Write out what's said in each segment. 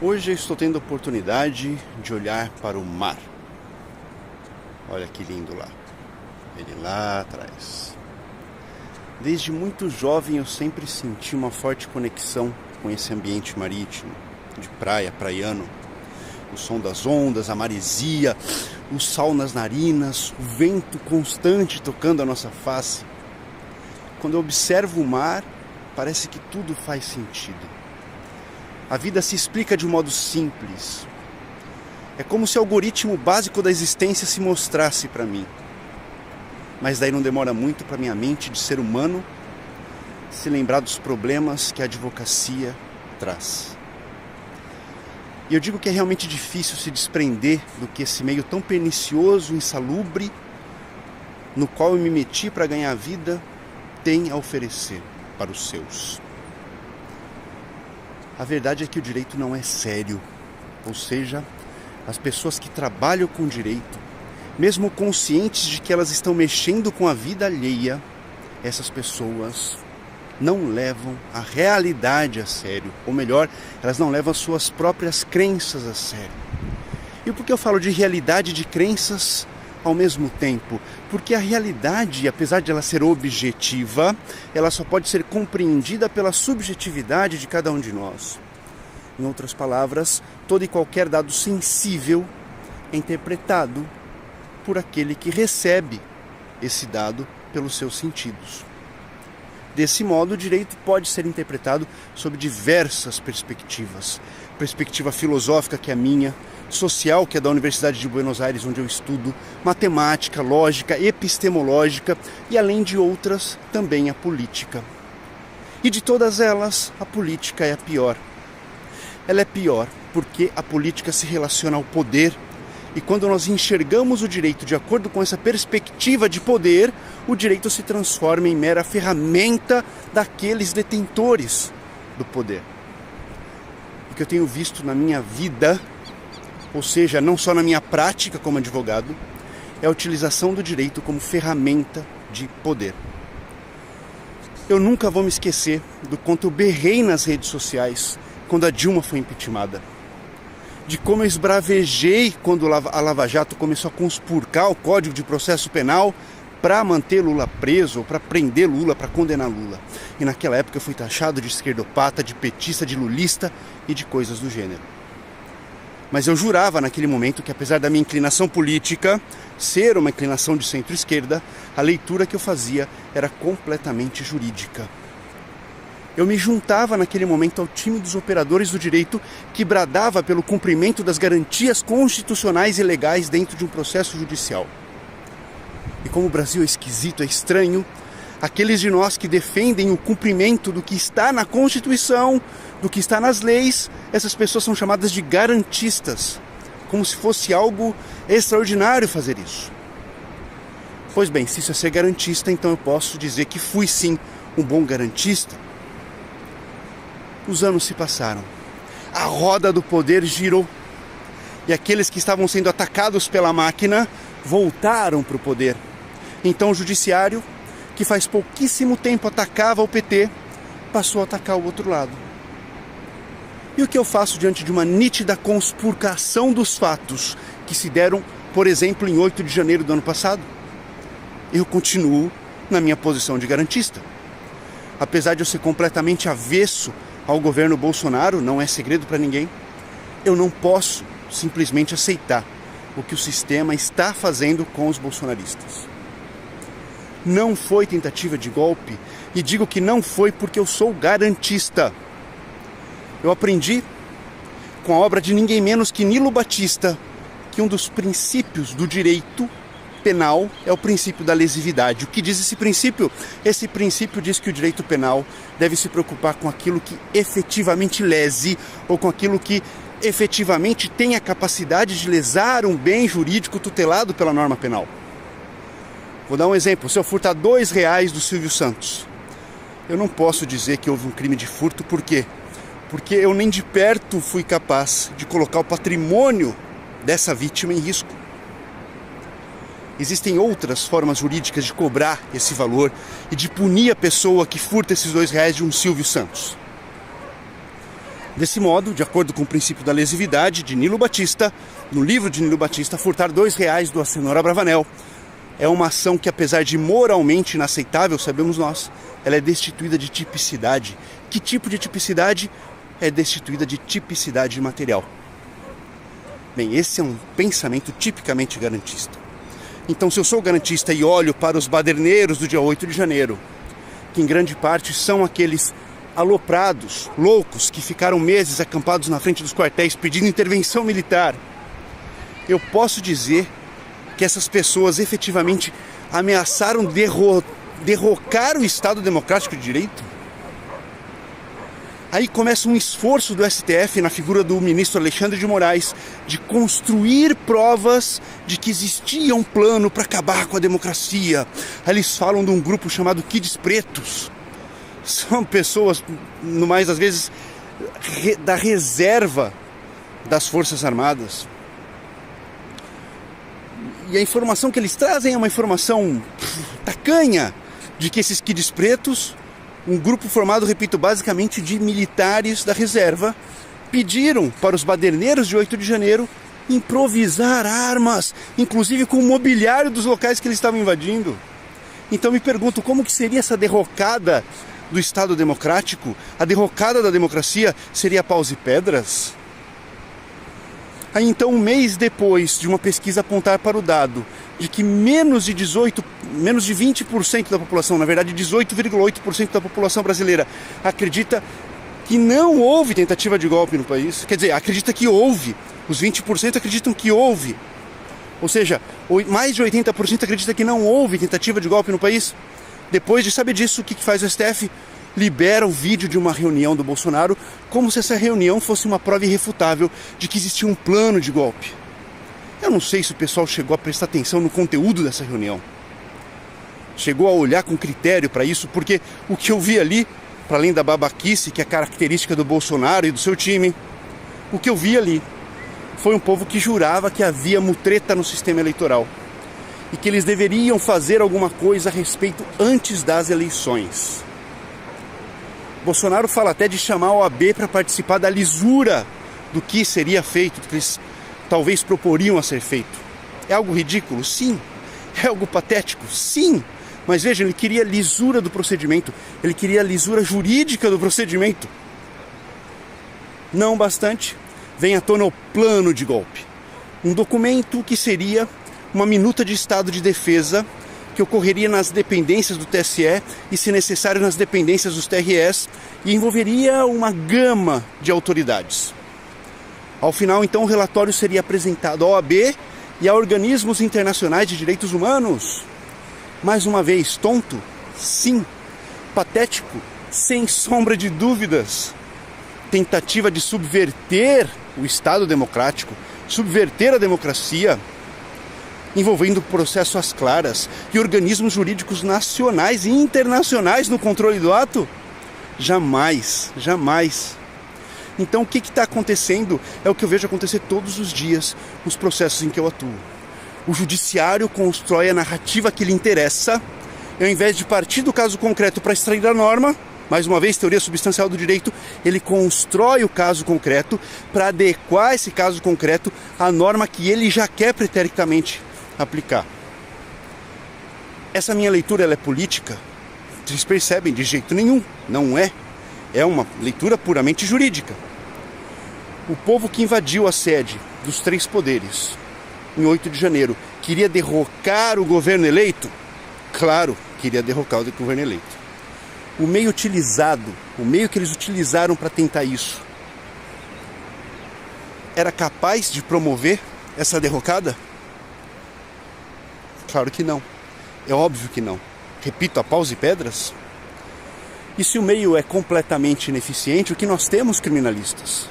Hoje eu estou tendo a oportunidade de olhar para o mar. Olha que lindo lá. Ele lá atrás. Desde muito jovem eu sempre senti uma forte conexão com esse ambiente marítimo, de praia, praiano. O som das ondas, a maresia, o sal nas narinas, o vento constante tocando a nossa face. Quando eu observo o mar, parece que tudo faz sentido. A vida se explica de um modo simples. É como se o algoritmo básico da existência se mostrasse para mim. Mas daí não demora muito para minha mente de ser humano se lembrar dos problemas que a advocacia traz. E eu digo que é realmente difícil se desprender do que esse meio tão pernicioso, insalubre, no qual eu me meti para ganhar a vida, tem a oferecer para os seus. A verdade é que o direito não é sério, ou seja, as pessoas que trabalham com direito, mesmo conscientes de que elas estão mexendo com a vida alheia, essas pessoas não levam a realidade a sério, ou melhor, elas não levam as suas próprias crenças a sério. E por que eu falo de realidade de crenças ao mesmo tempo? Porque a realidade, apesar de ela ser objetiva, ela só pode ser compreendida pela subjetividade de cada um de nós. Em outras palavras, todo e qualquer dado sensível é interpretado por aquele que recebe esse dado pelos seus sentidos. Desse modo, o direito pode ser interpretado sob diversas perspectivas. Perspectiva filosófica, que é a minha, social, que é da Universidade de Buenos Aires, onde eu estudo, matemática, lógica, epistemológica e, além de outras, também a política. E de todas elas, a política é a pior. Ela é pior porque a política se relaciona ao poder e quando nós enxergamos o direito de acordo com essa perspectiva de poder, o direito se transforma em mera ferramenta daqueles detentores do poder. O que eu tenho visto na minha vida, ou seja, não só na minha prática como advogado, é a utilização do direito como ferramenta de poder. Eu nunca vou me esquecer do quanto eu berrei nas redes sociais quando a Dilma foi impeachmentada. De como eu esbravejei quando a Lava Jato começou a conspurcar o Código de Processo Penal para manter Lula preso, ou para prender Lula, para condenar Lula. E naquela época eu fui taxado de esquerdopata, de petista, de lulista e de coisas do gênero. Mas eu jurava naquele momento que, apesar da minha inclinação política ser uma inclinação de centro-esquerda, a leitura que eu fazia era completamente jurídica. Eu me juntava naquele momento ao time dos operadores do direito que bradava pelo cumprimento das garantias constitucionais e legais dentro de um processo judicial. E como o Brasil é esquisito, é estranho, aqueles de nós que defendem o cumprimento do que está na Constituição, do que está nas leis, essas pessoas são chamadas de garantistas, como se fosse algo extraordinário fazer isso. Pois bem, se isso é ser garantista, então eu posso dizer que fui sim um bom garantista. Os anos se passaram, a roda do poder girou e aqueles que estavam sendo atacados pela máquina voltaram para o poder. Então o judiciário, que faz pouquíssimo tempo atacava o PT, passou a atacar o outro lado. E o que eu faço diante de uma nítida conspurcação dos fatos que se deram, por exemplo, em 8 de janeiro do ano passado? Eu continuo na minha posição de garantista. Apesar de eu ser completamente avesso ao governo Bolsonaro, não é segredo para ninguém, eu não posso simplesmente aceitar o que o sistema está fazendo com os bolsonaristas. Não foi tentativa de golpe, e digo que não foi porque eu sou garantista. Eu aprendi com a obra de ninguém menos que Nilo Batista que um dos princípios do direito penal é o princípio da lesividade. O que diz esse princípio? Esse princípio diz que o direito penal deve se preocupar com aquilo que efetivamente lese ou com aquilo que efetivamente tem a capacidade de lesar um bem jurídico tutelado pela norma penal. Vou dar um exemplo. Se eu furtar R$2 do Silvio Santos, eu não posso dizer que houve um crime de furto. Por quê? Porque eu nem de perto fui capaz de colocar o patrimônio dessa vítima em risco. Existem outras formas jurídicas de cobrar esse valor e de punir a pessoa que furta esses R$2 de um Silvio Santos. Desse modo, de acordo com o princípio da lesividade de Nilo Batista, no livro de Nilo Batista, furtar R$2 do Acenor Abravanel é uma ação que, apesar de moralmente inaceitável, sabemos nós, ela é destituída de tipicidade. Que tipo de tipicidade? É destituída de tipicidade material. Bem, esse é um pensamento tipicamente garantista. Então, se eu sou garantista e olho para os baderneiros do dia 8 de janeiro, que em grande parte são aqueles aloprados, loucos, que ficaram meses acampados na frente dos quartéis pedindo intervenção militar, eu posso dizer que essas pessoas efetivamente ameaçaram derrocar o Estado Democrático de Direito? Aí começa um esforço do STF, na figura do ministro Alexandre de Moraes, de construir provas de que existia um plano para acabar com a democracia. Aí eles falam de um grupo chamado Kids Pretos. São pessoas, no mais das vezes, da reserva das Forças Armadas. E a informação que eles trazem é uma informação tacanha de que esses Kids Pretos, um grupo formado, repito, basicamente de militares da reserva, pediram para os baderneiros de 8 de janeiro improvisar armas, inclusive com o mobiliário dos locais que eles estavam invadindo. Então me pergunto, como que seria essa derrocada do Estado Democrático? A derrocada da democracia seria paus e pedras? Aí então, um mês depois de uma pesquisa apontar para o dado de que menos de 20% da população, na verdade 18,8% da população brasileira, acredita que não houve tentativa de golpe no país, quer dizer, acredita que houve, os 20% acreditam que houve, ou seja, mais de 80% acredita que não houve tentativa de golpe no país. Depois de saber disso, o que faz o STF? Libera o vídeo de uma reunião do Bolsonaro, como se essa reunião fosse uma prova irrefutável de que existia um plano de golpe. Eu não sei se o pessoal chegou a prestar atenção no conteúdo dessa reunião. Chegou a olhar com critério para isso, porque o que eu vi ali, para além da babaquice, que é característica do Bolsonaro e do seu time, o que eu vi ali foi um povo que jurava que havia mutreta no sistema eleitoral e que eles deveriam fazer alguma coisa a respeito antes das eleições. Bolsonaro fala até de chamar a OAB para participar da lisura do que seria feito, do que eles talvez proporiam a ser feito. É algo ridículo? Sim. É algo patético? Sim. Mas vejam, ele queria lisura do procedimento, ele queria lisura jurídica do procedimento. Não bastante, vem à tona o plano de golpe. Um documento que seria uma minuta de estado de defesa que ocorreria nas dependências do TSE e, se necessário, nas dependências dos TREs, e envolveria uma gama de autoridades. Ao final, então, o relatório seria apresentado à OAB e a organismos internacionais de direitos humanos. Mais uma vez, tonto? Sim. Patético? Sem sombra de dúvidas. Tentativa de subverter o Estado democrático, subverter a democracia, envolvendo processo às claras e organismos jurídicos nacionais e internacionais no controle do ato? Jamais, jamais. Então o que está acontecendo é o que eu vejo acontecer todos os dias nos processos em que eu atuo. O judiciário constrói a narrativa que lhe interessa, e ao invés de partir do caso concreto para extrair a norma, mais uma vez, teoria substancial do direito, ele constrói o caso concreto para adequar esse caso concreto à norma que ele já quer pretericamente aplicar. Essa minha leitura, ela é política? Vocês percebem? De jeito nenhum. Não é. É uma leitura puramente jurídica. O povo que invadiu a sede dos três poderes em 8 de janeiro queria derrocar o governo eleito? Claro, queria derrocar o governo eleito. O meio utilizado, o meio que eles utilizaram para tentar isso, era capaz de promover essa derrocada? Claro que não. É óbvio que não. Repito, a paus e pedras. E se o meio é completamente ineficiente, o que nós temos, criminalistas?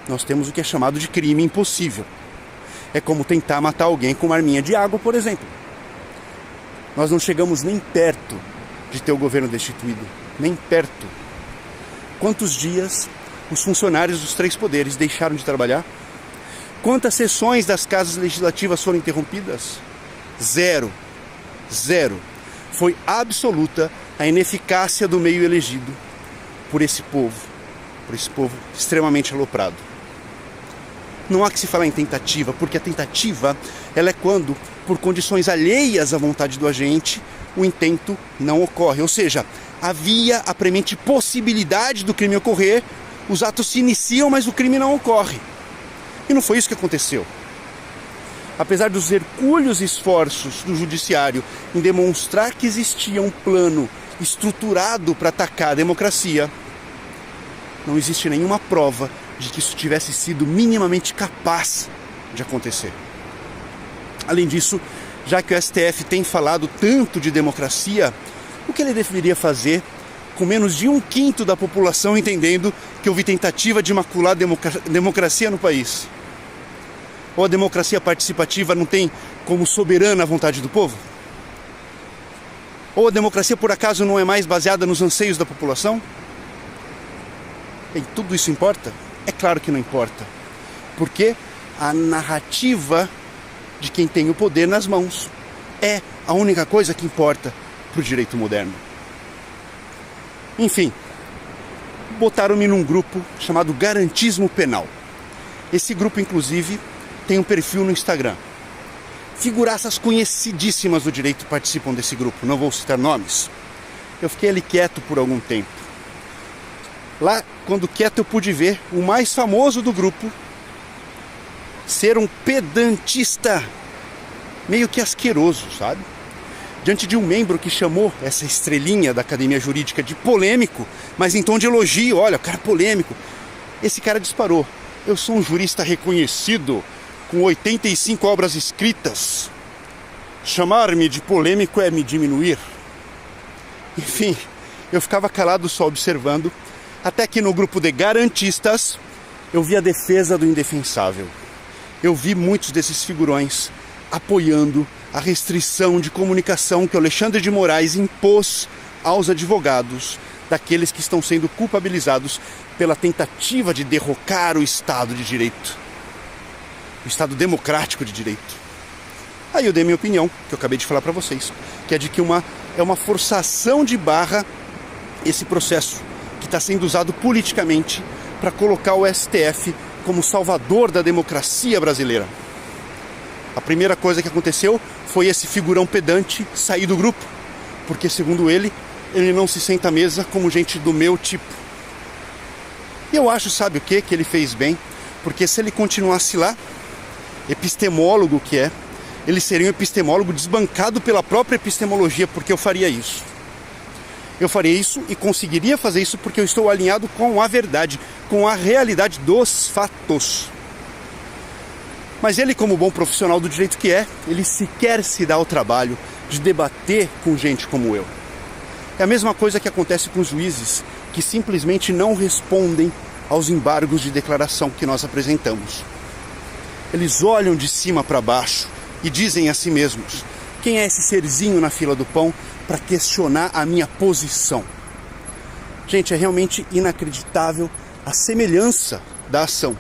Nós temos o que é chamado de crime impossível. É como tentar matar alguém com uma arminha de água, por exemplo. Nós não chegamos nem perto de ter o governo destituído. Nem perto. Quantos dias os funcionários dos três poderes deixaram de trabalhar? Quantas sessões das casas legislativas foram interrompidas? Zero. Zero. Foi absoluta a ineficácia do meio elegido por esse povo. por esse povo extremamente aloprado. Não há que se falar em tentativa, porque a tentativa ela é quando, por condições alheias à vontade do agente, o intento não ocorre. Ou seja, havia a premente possibilidade do crime ocorrer, os atos se iniciam, mas o crime não ocorre. E não foi isso que aconteceu. Apesar dos hercúleos esforços do judiciário em demonstrar que existia um plano estruturado para atacar a democracia, não existe nenhuma prova de que isso tivesse sido minimamente capaz de acontecer. Além disso, já que o STF tem falado tanto de democracia, o que ele deveria fazer com menos de 1/5 da população entendendo que houve tentativa de macular a democracia no país? Ou a democracia participativa não tem como soberana a vontade do povo? Ou a democracia, por acaso, não é mais baseada nos anseios da população? Bem, tudo isso importa? É claro que não importa. Porque a narrativa de quem tem o poder nas mãos é a única coisa que importa para o direito moderno. Enfim, botaram-me num grupo chamado Garantismo Penal. Esse grupo, inclusive, tem um perfil no Instagram. Figuraças conhecidíssimas do direito participam desse grupo, não vou citar nomes. Eu fiquei ali quieto por algum tempo. Lá, quando quieto, eu pude ver o mais famoso do grupo ser um pedantista meio que asqueroso, sabe? Diante de um membro que chamou essa estrelinha da Academia Jurídica de polêmico, mas em tom de elogio, olha, o cara polêmico. Esse cara disparou: eu sou um jurista reconhecido, com 85 obras escritas. Chamar-me de polêmico é me diminuir. Enfim, eu ficava calado só observando, até que no grupo de garantistas eu vi a defesa do indefensável. Eu vi muitos desses figurões apoiando a restrição de comunicação que o Alexandre de Moraes impôs aos advogados daqueles que estão sendo culpabilizados pela tentativa de derrocar o Estado de Direito, o Estado democrático de direito. Aí eu dei minha opinião, que eu acabei de falar para vocês, que é de que é uma forçação de barra esse processo que está sendo usado politicamente para colocar o STF como salvador da democracia brasileira. A primeira coisa que aconteceu foi esse figurão pedante sair do grupo, porque, segundo ele não se senta à mesa como gente do meu tipo. E eu acho, sabe o quê? Que ele fez bem, porque se ele continuasse lá, epistemólogo que é, ele seria um epistemólogo desbancado pela própria epistemologia, porque eu faria isso. Eu faria isso e conseguiria fazer isso porque eu estou alinhado com a verdade, com a realidade dos fatos. Mas ele, como bom profissional do direito que é, ele sequer se dá o trabalho de debater com gente como eu. É a mesma coisa que acontece com os juízes, que simplesmente não respondem aos embargos de declaração que nós apresentamos. Eles olham de cima para baixo e dizem a si mesmos: quem é esse serzinho na fila do pão para questionar a minha posição? Gente, é realmente inacreditável a semelhança da ação.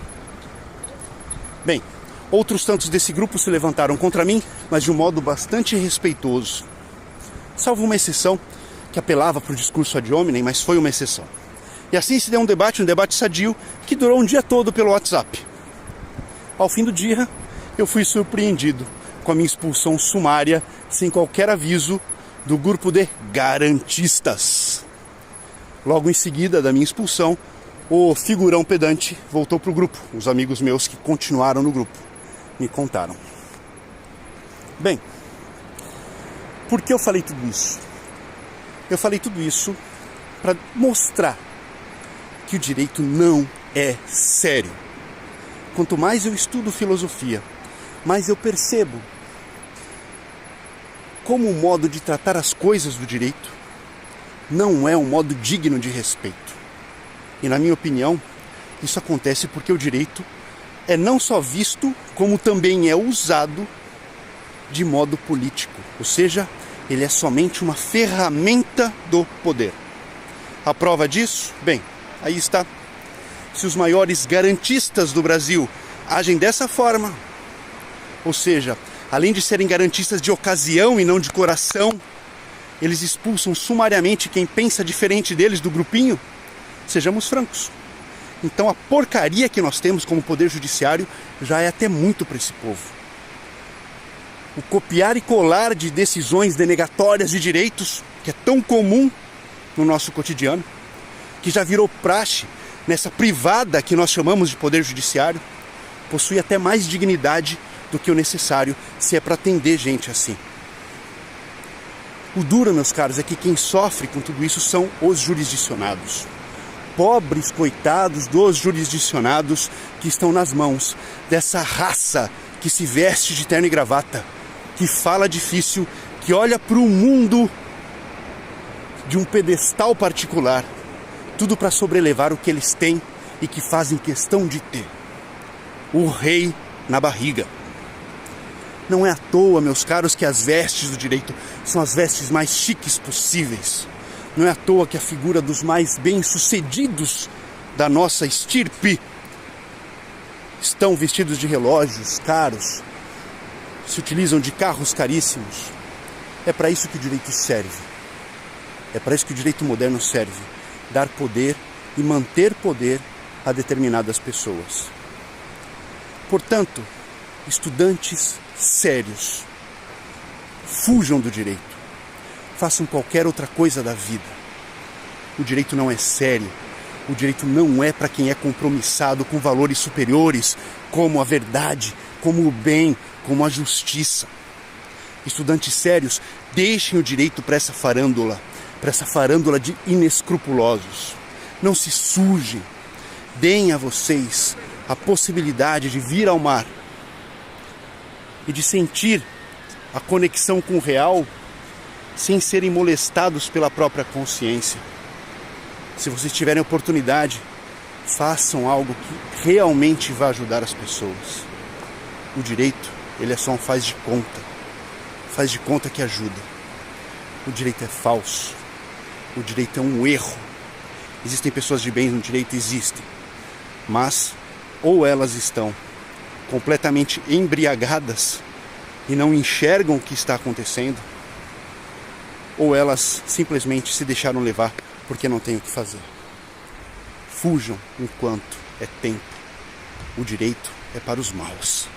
Bem, outros tantos desse grupo se levantaram contra mim, mas de um modo bastante respeitoso. Salvo uma exceção, que apelava para o discurso ad hominem, mas foi uma exceção. E assim se deu um debate sadio, que durou um dia todo pelo WhatsApp. Ao fim do dia, eu fui surpreendido com a minha expulsão sumária, sem qualquer aviso, do grupo de garantistas. Logo em seguida da minha expulsão, o figurão pedante voltou para o grupo. Os amigos meus que continuaram no grupo me contaram. Bem, por que eu falei tudo isso? Eu falei tudo isso para mostrar que o direito não é sério. Quanto mais eu estudo filosofia, mais eu percebo como o modo de tratar as coisas do direito não é um modo digno de respeito. E, na minha opinião, isso acontece porque o direito é não só visto, como também é usado de modo político. Ou seja, ele é somente uma ferramenta do poder. A prova disso? Bem, aí está. Se os maiores garantistas do Brasil agem dessa forma, ou seja, além de serem garantistas de ocasião e não de coração, eles expulsam sumariamente quem pensa diferente deles do grupinho, sejamos francos. Então a porcaria que nós temos como poder judiciário já é até muito para esse povo. O copiar e colar de decisões denegatórias de direitos, que é tão comum no nosso cotidiano, que já virou praxe nessa privada que nós chamamos de poder judiciário, possui até mais dignidade do que o necessário se é para atender gente assim. O duro, meus caros, é que quem sofre com tudo isso são os jurisdicionados. Pobres coitados dos jurisdicionados que estão nas mãos dessa raça que se veste de terno e gravata, que fala difícil, que olha para o mundo de um pedestal particular, tudo para sobrelevar o que eles têm e que fazem questão de ter. O rei na barriga. Não é à toa, meus caros, que as vestes do direito são as vestes mais chiques possíveis. Não é à toa que a figura dos mais bem-sucedidos da nossa estirpe estão vestidos de relógios caros, se utilizam de carros caríssimos. É para isso que o direito serve. É para isso que o direito moderno serve. Dar poder e manter poder a determinadas pessoas. Portanto, estudantes sérios, fujam do direito. Façam qualquer outra coisa da vida. O direito não é sério. O direito não é para quem é compromissado com valores superiores, como a verdade, como o bem, como a justiça. Estudantes sérios, deixem o direito para essa farândula de inescrupulosos. Não se sujem. Deem a vocês a possibilidade de vir ao mar e de sentir a conexão com o real sem serem molestados pela própria consciência. Se vocês tiverem oportunidade, façam algo que realmente vá ajudar as pessoas. O direito, ele é só um faz de conta que ajuda. O direito é falso. O direito é um erro. Existem pessoas de bem no direito? Existem. Mas ou elas estão completamente embriagadas e não enxergam o que está acontecendo, ou elas simplesmente se deixaram levar porque não têm o que fazer. Fujam enquanto é tempo. O direito é para os maus.